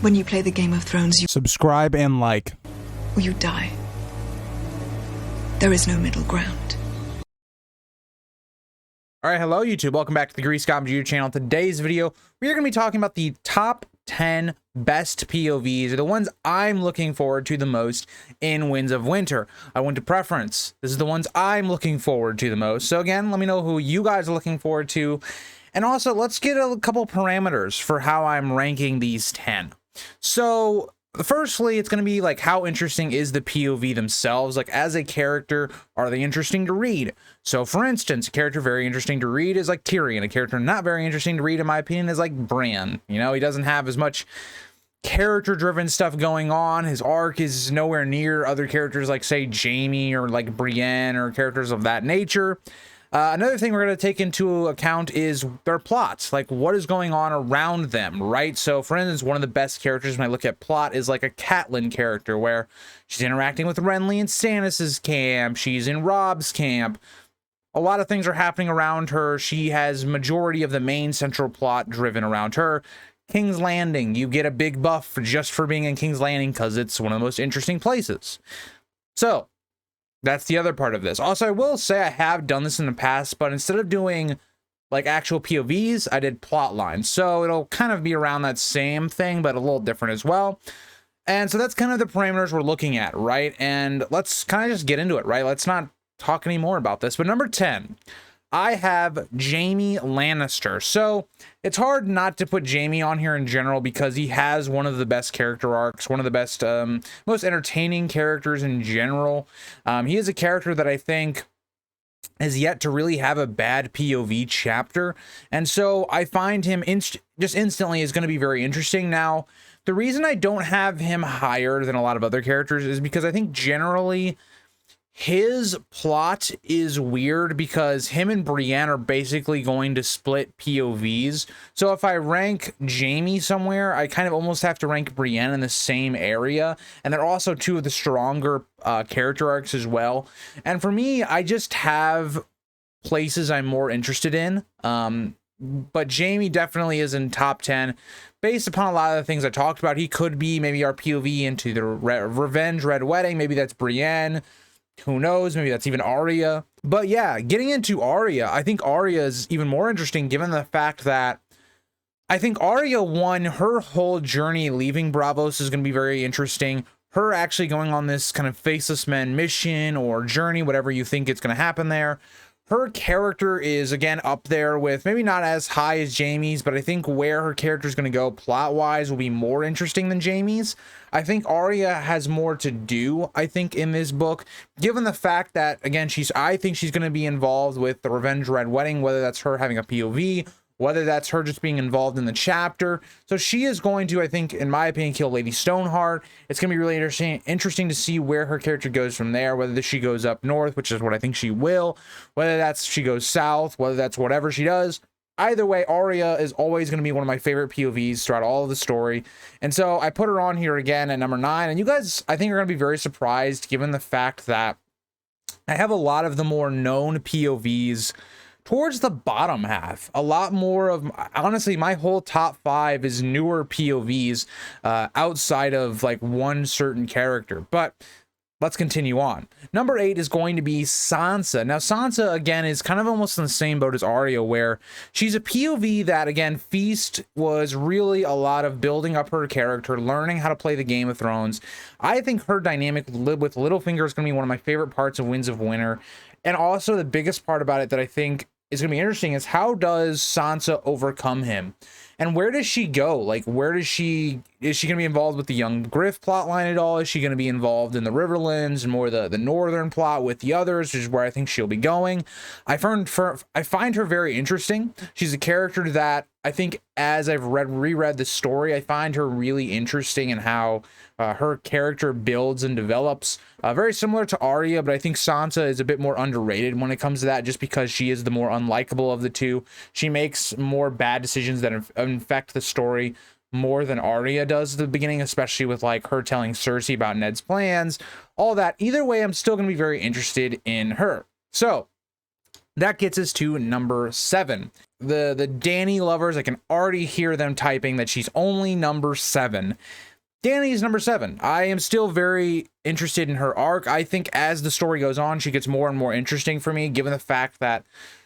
When you play the Game of Thrones, you Subscribe and like. or you die. There is no middle ground. All right, hello YouTube. Welcome back to the Grease Comedy YouTube channel. Today's video, we are going to be talking about the top 10 best POVs, or the ones I'm looking forward to the most in Winds of Winter. I went to preference. This is the ones I'm looking forward to the most. So again, let me know who you guys are looking forward to. And also, let's get a couple parameters for how I'm ranking these 10. So firstly, it's going to be like, how interesting is the POV themselves? Like, as a character, are they interesting to read? So for instance, a character very interesting to read is like Tyrion. A character not very interesting to read, in my opinion, is like Bran. You know, he doesn't have as much character driven stuff going on. His arc is nowhere near other characters like, say, Jaime or like Brienne or characters of that nature. Another thing we're going to take into account is their plots, like what is going on around them, right? So for instance, one of the best characters when I look at plot is like a Catelyn character, where she's interacting with Renly and Stannis's camp. She's in Robb's camp. A lot of things are happening around her. She has majority of the main central plot driven around her. King's Landing, you get a big buff just for being in King's Landing because it's one of the most interesting places. So that's the other part of this. Also, I will say I have done this in the past, but instead of doing like actual POVs, I did plot lines. So it'll kind of be around that same thing, but a little different as well. And so that's kind of the parameters we're looking at, right? And let's kind of just get into it, right? Let's not talk any more about this. But number 10, I have Jaime Lannister. So it's hard not to put Jaime on here in general because he has one of the best character arcs, one of the best, most entertaining characters in general. He is a character that I think has yet to really have a bad POV chapter. And so I find him just instantly is going to be very interesting. Now, the reason I don't have him higher than a lot of other characters is because I think generally his plot is weird because him and Brienne are basically going to split POVs. So if I rank Jaime somewhere, I kind of almost have to rank Brienne in the same area. And they're also two of the stronger character arcs as well. And for me, I just have places I'm more interested in. But Jaime definitely is in top 10. Based upon a lot of the things I talked about, he could be maybe our POV into the Revenge Red Wedding. Maybe that's Brienne. Who knows? Maybe that's even Arya. But yeah, getting into Arya, I think Arya is even more interesting given the fact that I think Arya won her whole journey leaving Braavos is going to be very interesting. Her actually going on this kind of Faceless Men mission or journey, whatever you think it's going to happen there. Her character is, again, up there with maybe not as high as Jaime's, but I think where her character is going to go plot-wise will be more interesting than Jaime's. I think Arya has more to do, I think, in this book, given the fact that, again, I think she's going to be involved with the Revenge Red Wedding, whether that's her having a POV, whether that's her just being involved in the chapter. So she is going to, I think, in my opinion, kill Lady Stoneheart. It's going to be really interesting to see where her character goes from there, whether she goes up north, which is what I think she will, whether that's she goes south, whether that's whatever she does. Either way, Arya is always going to be one of my favorite POVs throughout all of the story. And so I put her on here again at number 9. And you guys, I think, are going to be very surprised given the fact that I have a lot of the more known POVs towards the bottom half. A lot more of, honestly, my whole top 5 is newer POVs outside of like one certain character. But let's continue on. Number 8 is going to be Sansa. Now, Sansa, again, is kind of almost in the same boat as Arya, where she's a POV that, again, Feast was really a lot of building up her character, learning how to play the Game of Thrones. I think her dynamic with Littlefinger is going to be one of my favorite parts of Winds of Winter. And also the biggest part about it that I think is going to be interesting is how does Sansa overcome him? And where does she go? Like, is she going to be involved with the young Griff plotline at all? Is she going to be involved in the Riverlands and more the northern plot with the others, which is where I think she'll be going? I find her very interesting. She's a character that I think, as I've reread the story, I find her really interesting in how her character builds and develops. Very similar to Arya, but I think Sansa is a bit more underrated when it comes to that, just because she is the more unlikable of the two. She makes more bad decisions that infect the story more than Arya does at the beginning, especially with like her telling Cersei about Ned's plans, all that. Either way, I'm still going to be very interested in her. So that gets us to number 7. the Dany lovers, I can already hear them typing that she's only number 7. Dany is number 7. I am still very interested in her arc. I think as the story goes on, she gets more and more interesting for me, given the fact that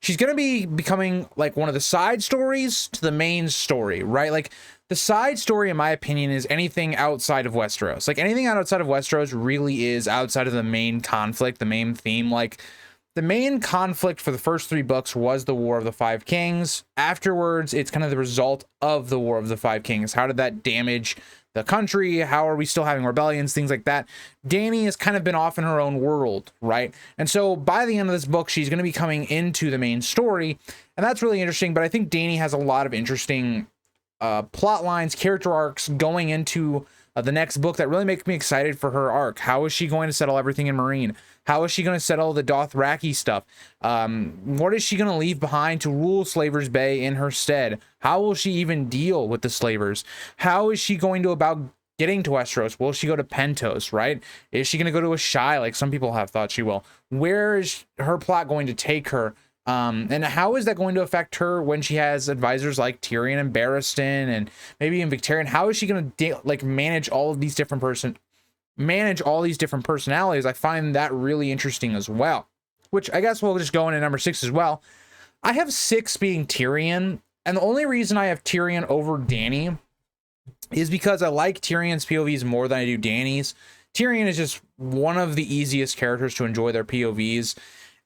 she's going to be becoming like one of the side stories to the main story, right? Like the side story, in my opinion, is anything outside of Westeros. Like anything outside of Westeros really is outside of the main conflict, the main theme. Like the main conflict for the first 3 books was the War of the Five Kings. Afterwards, it's kind of the result of the War of the Five Kings. How did that damage the country? How are we still having rebellions? Things like that. Dany has kind of been off in her own world, right? And so by the end of this book, she's going to be coming into the main story, and that's really interesting. But I think Dany has a lot of interesting plot lines, character arcs going into the next book that really make me excited for her arc. How is she going to settle everything in Meereen? How is she going to settle the Dothraki stuff? What is she going to leave behind to rule Slavers Bay in her stead? How will she even deal with the slavers? How is she going to about getting to Westeros? Will she go to Pentos, right? Is she going to go to a Shy like some people have thought she will? Where is her plot going to take her? And how is that going to affect her when she has advisors like Tyrion and Barristan and maybe even Victarion? How is she going to manage all of these different personalities? I find that really interesting as well, which I guess we'll just go into number 6 as well. I have 6 being Tyrion, and the only reason I have Tyrion over Dany is because I like Tyrion's POVs more than I do Dany's. Tyrion is just one of the easiest characters to enjoy their POVs.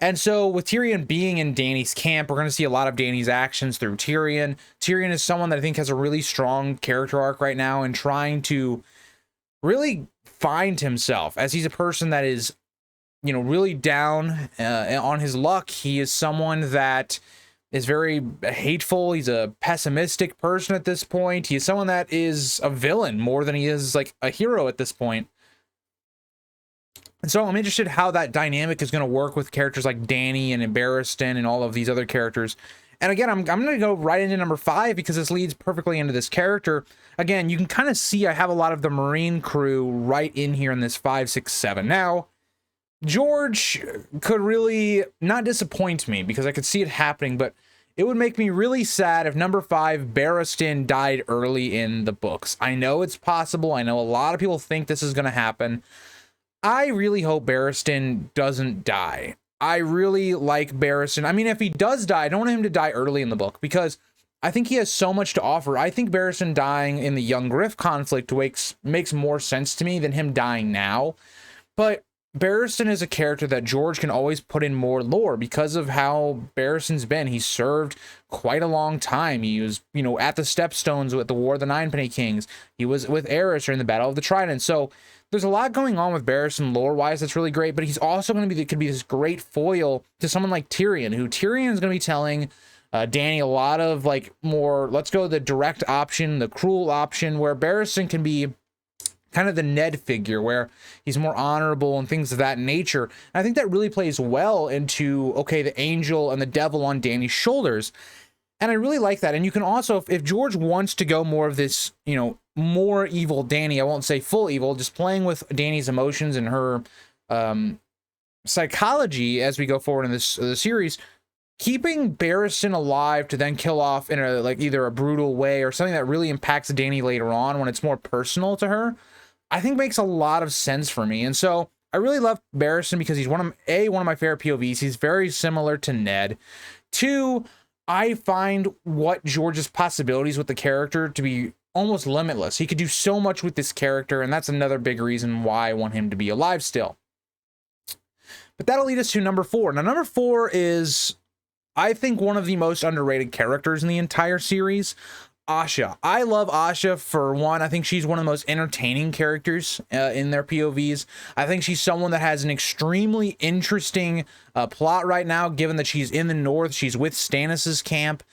And so with Tyrion being in Dany's camp, we're going to see a lot of Dany's actions through Tyrion. Tyrion is someone that I think has a really strong character arc right now and trying to really find himself, as he's a person that is, you know, really down on his luck. He is someone that is very hateful. He's a pessimistic person at this point. He is someone that is a villain more than he is like a hero at this point. And so I'm interested how that dynamic is going to work with characters like Dany and Barristan and all of these other characters. And again, I'm going to go right into number 5 because this leads perfectly into this character. Again, you can kind of see I have a lot of the Meereen crew right in here in this 5, 6, 7. Now, George could really not disappoint me because I could see it happening, but it would make me really sad if number 5, Barristan, died early in the books. I know it's possible. I know a lot of people think this is going to happen. I really hope Barristan doesn't die. I really like Barristan. I mean, if he does die, I don't want him to die early in the book because I think he has so much to offer. I think Barristan dying in the Young Griff conflict makes more sense to me than him dying now. But Barristan is a character that George can always put in more lore because of how Barristan's been. He served quite a long time. He was, you know, at the Stepstones with the War of the Ninepenny Kings. He was with Aerys during the Battle of the Trident. So there's a lot going on with Barristan lore-wise that's really great, but he's also going to be could be this great foil to someone like Tyrion, who Tyrion is going to be telling Dany a lot of like more, let's go the direct option, the cruel option, where Barristan can be kind of the Ned figure, where he's more honorable and things of that nature. And I think that really plays well into, okay, the angel and the devil on Dany's shoulders. And I really like that. And you can also, if George wants to go more of this, you know, more evil Dany, I won't say full evil, just playing with Dany's emotions and her psychology as we go forward in this series, keeping Barristan alive to then kill off in a like either a brutal way or something that really impacts Dany later on when it's more personal to her, I think makes a lot of sense for me. And so I really love Barristan because he's one of my favorite POVs. He's very similar to Ned. 2, I find what George's possibilities with the character to be almost limitless. He could do so much with this character, and that's another big reason why I want him to be alive still. But that'll lead us to number 4. Now, number 4 is, I think, one of the most underrated characters in the entire series, Asha. I love Asha for one. I think she's one of the most entertaining characters in their POVs. I think she's someone that has an extremely interesting plot right now, given that she's in the North. She's with Stannis's camp.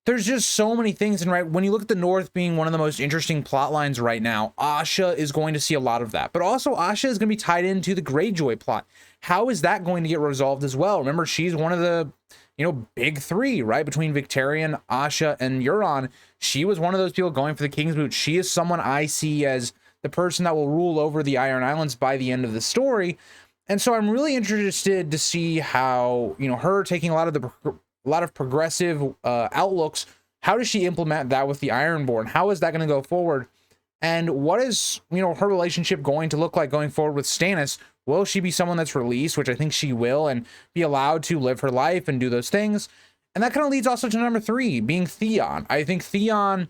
There's just so many things, and right when you look at the North being one of the most interesting plot lines right now, Asha is going to see a lot of that. But also, Asha is going to be tied into the Greyjoy plot. How is that going to get resolved as well? Remember, she's one of the, you know, big 3, right? Between Victarion, Asha, and Euron. She was one of those people going for the King's Boot. She is someone I see as the person that will rule over the Iron Islands by the end of the story. And so I'm really interested to see how, you know, her taking a lot of the a lot of progressive outlooks. How does she implement that with the Ironborn? How is that going to go forward? And what is, you know, her relationship going to look like going forward with Stannis? Will she be someone that's released, which I think she will, and be allowed to live her life and do those things? And that kind of leads also to number 3, being Theon. I think Theon,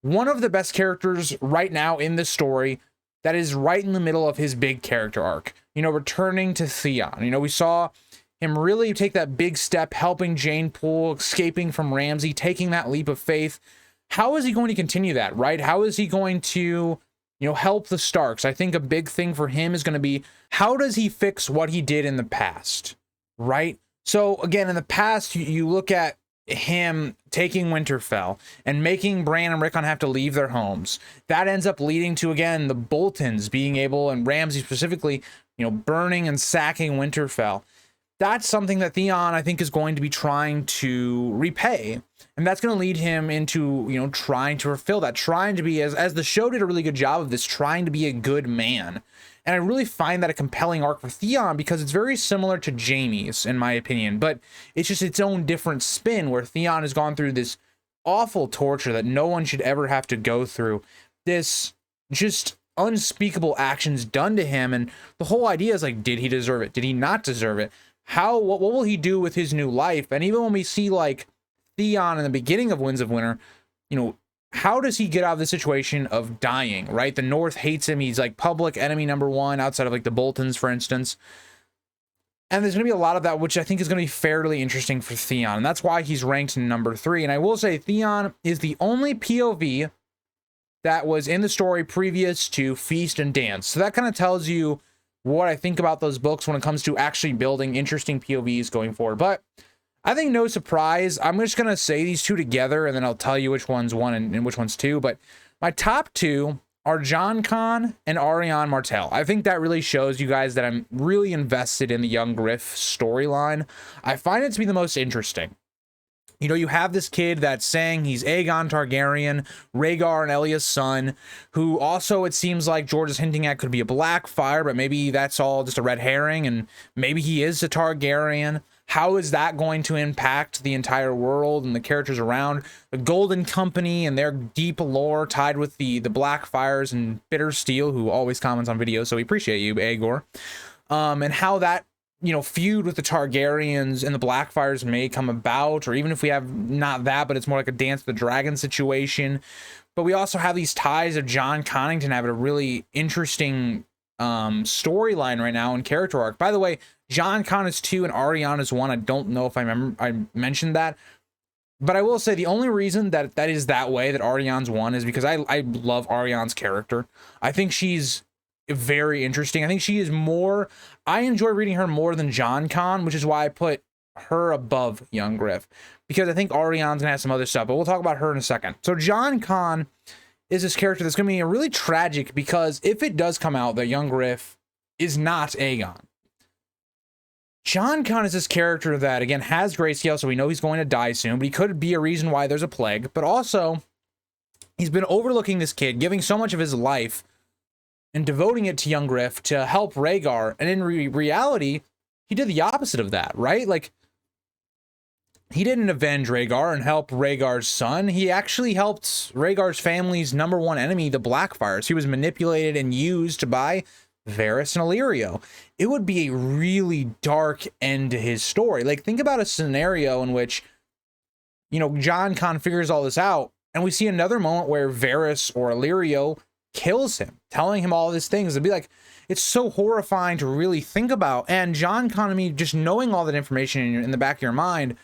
one of the best characters right now in this story, that is right in the middle of his big character arc. You know, returning to Theon. You know, we saw him really take that big step, helping Jane Poole, escaping from Ramsay, taking that leap of faith. How is he going to continue that, right? How is he going to, you know, help the Starks? I think a big thing for him is going to be, how does he fix what he did in the past, right? So again, in the past, you look at him taking Winterfell and making Bran and Rickon have to leave their homes. That ends up leading to, again, the Boltons being able, and Ramsay specifically, you know, burning and sacking Winterfell. That's something that Theon, I think, is going to be trying to repay. And that's going to lead him into, you know, trying to fulfill that, trying to be, as the show did a really good job of this, trying to be a good man. And I really find that a compelling arc for Theon because it's very similar to Jaime's, in my opinion, but it's just its own different spin where Theon has gone through this awful torture that no one should ever have to go through. This just unspeakable actions done to him. And the whole idea is like, did he deserve it? Did he not deserve it? What will he do with his new life? And even when we see like Theon in the beginning of Winds of Winter, you know, how does he get out of the situation of dying, right? The North hates him. He's like public enemy number 1 outside of like the Boltons, for instance. And there's going to be a lot of that, which I think is going to be fairly interesting for Theon. And that's why he's ranked in number 3. And I will say Theon is the only POV that was in the story previous to Feast and Dance. So that kind of tells you what I think about those books when it comes to actually building interesting POVs going forward. But I think no surprise, I'm just going to say these two together and then I'll tell you which one's 1 and which one's 2. But my top 2 are Jon Con and Arianne Martell. I think that really shows you guys that I'm really invested in the young Griff storyline. I find it to be the most interesting. You know, you have this kid that's saying he's Aegon Targaryen, Rhaegar and Elya's son, who also, it seems like George is hinting at, could be a Blackfire, but maybe that's all just a red herring, and maybe he is a Targaryen. How is that going to impact the entire world and the characters around? The Golden Company and their deep lore tied with the Blackfires and Bitter Steel, who always comments on videos, so we appreciate you, Aegor. And how that, you know, feud with the Targaryens and the Blackfires may come about, or even if we have not that, but it's more like a Dance with the Dragon situation. But we also have these ties of John Connington having a really interesting storyline right now and character arc. By the way, Jon Con is 2 and Arianne is 1. I don't know if I mentioned that, but I will say the only reason that is that way, that Arianne's 1, is because I love Arianne's character. I think she's very interesting. I think she is more, I enjoy reading her more than Jon Con, which is why I put her above young Griff, because I think Arianne's gonna have some other stuff, but we'll talk about her in a second. So Jon Con is this character that's gonna be really tragic, because if it does come out that young Griff is not Aegon, Jon Con is this character that, again, has grayscale, so we know he's going to die soon, but he could be a reason why there's a plague. But also, he's been overlooking this kid, giving so much of his life and devoting it to young Griff to help Rhaegar. And in reality, he did the opposite of that, right? Like, he didn't avenge Rhaegar and help Rhaegar's son. He actually helped Rhaegar's family's number 1 enemy, the Blackfires. He was manipulated and used by Varys and Illyrio. It would be a really dark end to his story. Like, think about a scenario in which, you know, Jon Con figures all this out, and we see another moment where Varys or Illyrio kills him, telling him all these things. It'd be like, it's so horrifying to really think about. And Jon Con, I mean, just knowing all that information in the back of your mind,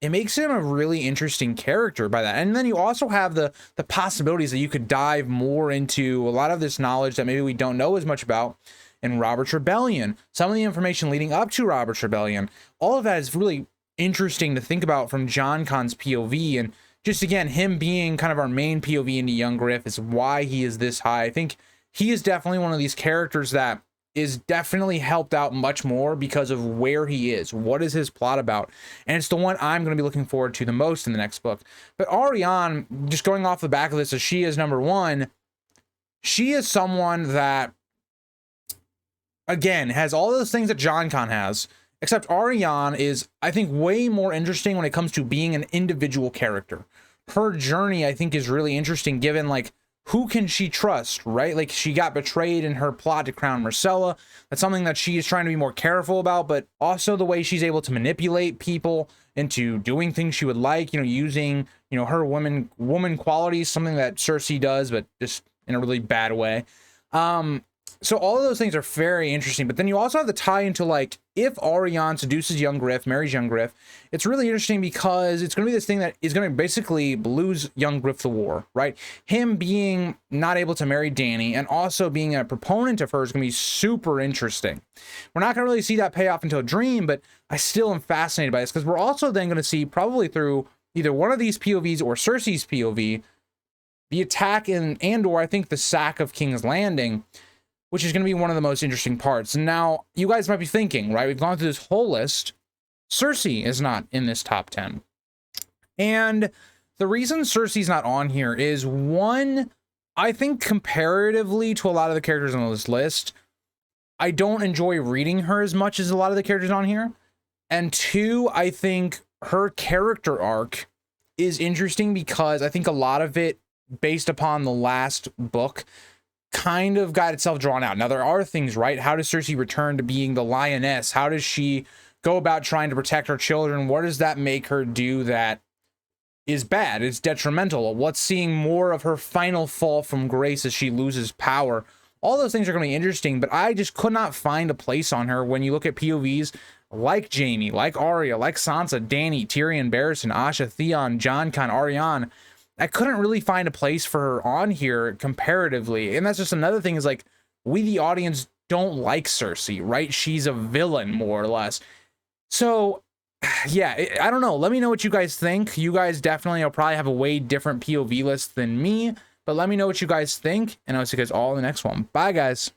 it makes him a really interesting character by that. And then you also have the possibilities that you could dive more into a lot of this knowledge that maybe we don't know as much about in Robert's Rebellion, some of the information leading up to Robert's Rebellion. All of that is really interesting to think about from Jon Con's POV. And just, again, him being kind of our main POV into young Griff is why he is this high. I think he is definitely one of these characters that is definitely helped out much more because of where he is. What is his plot about? And it's the one I'm going to be looking forward to the most in the next book. But Arianne, just going off the back of this, as she is number 1, she is someone that, again, has all those things that Jon Con has, Except Ariane is, I think, way more interesting when it comes to being an individual character. Her journey, I think, is really interesting given, like, who can she trust, right? Like, she got betrayed in her plot to crown Marcella. That's something that she is trying to be more careful about, but also the way she's able to manipulate people into doing things she would like, you know, using, you know, her woman qualities, something that Cersei does, but just in a really bad way. So all of those things are very interesting, but then you also have the tie into, like, if Ariane seduces young Griff, marries young Griff, it's really interesting because it's going to be this thing that is going to basically lose young Griff the war, right? Him being not able to marry Dany and also being a proponent of her is going to be super interesting. We're not going to really see that payoff until Dream, but I still am fascinated by this because we're also then going to see, probably through either one of these POVs or Cersei's POV, the attack and/or I think the sack of King's Landing, which is going to be one of the most interesting parts. And now, you guys might be thinking, right, we've gone through this whole list. Cersei is not in this top 10. And the reason Cersei's not on here is, one, I think comparatively to a lot of the characters on this list, I don't enjoy reading her as much as a lot of the characters on here. And two, I think her character arc is interesting because I think a lot of it, based upon the last book, kind of got itself drawn out. Now, there are things, right? How does Cersei return to being the lioness? How does she go about trying to protect her children? What does that make her do that is bad? It's detrimental. What's seeing more of her final fall from grace as she loses power? All those things are going to be interesting, but I just could not find a place on her when you look at POVs like Jaime, like Arya, like Sansa, Dany, Tyrion, Barristan, Asha, Theon, Jon Con, Ariane. I couldn't really find a place for her on here comparatively. And that's just another thing, is like, we, the audience, don't like Cersei, right? She's a villain, more or less. So, yeah, I don't know. Let me know what you guys think. You guys definitely will probably have a way different POV list than me, but let me know what you guys think, and I'll see you guys all in the next one. Bye, guys.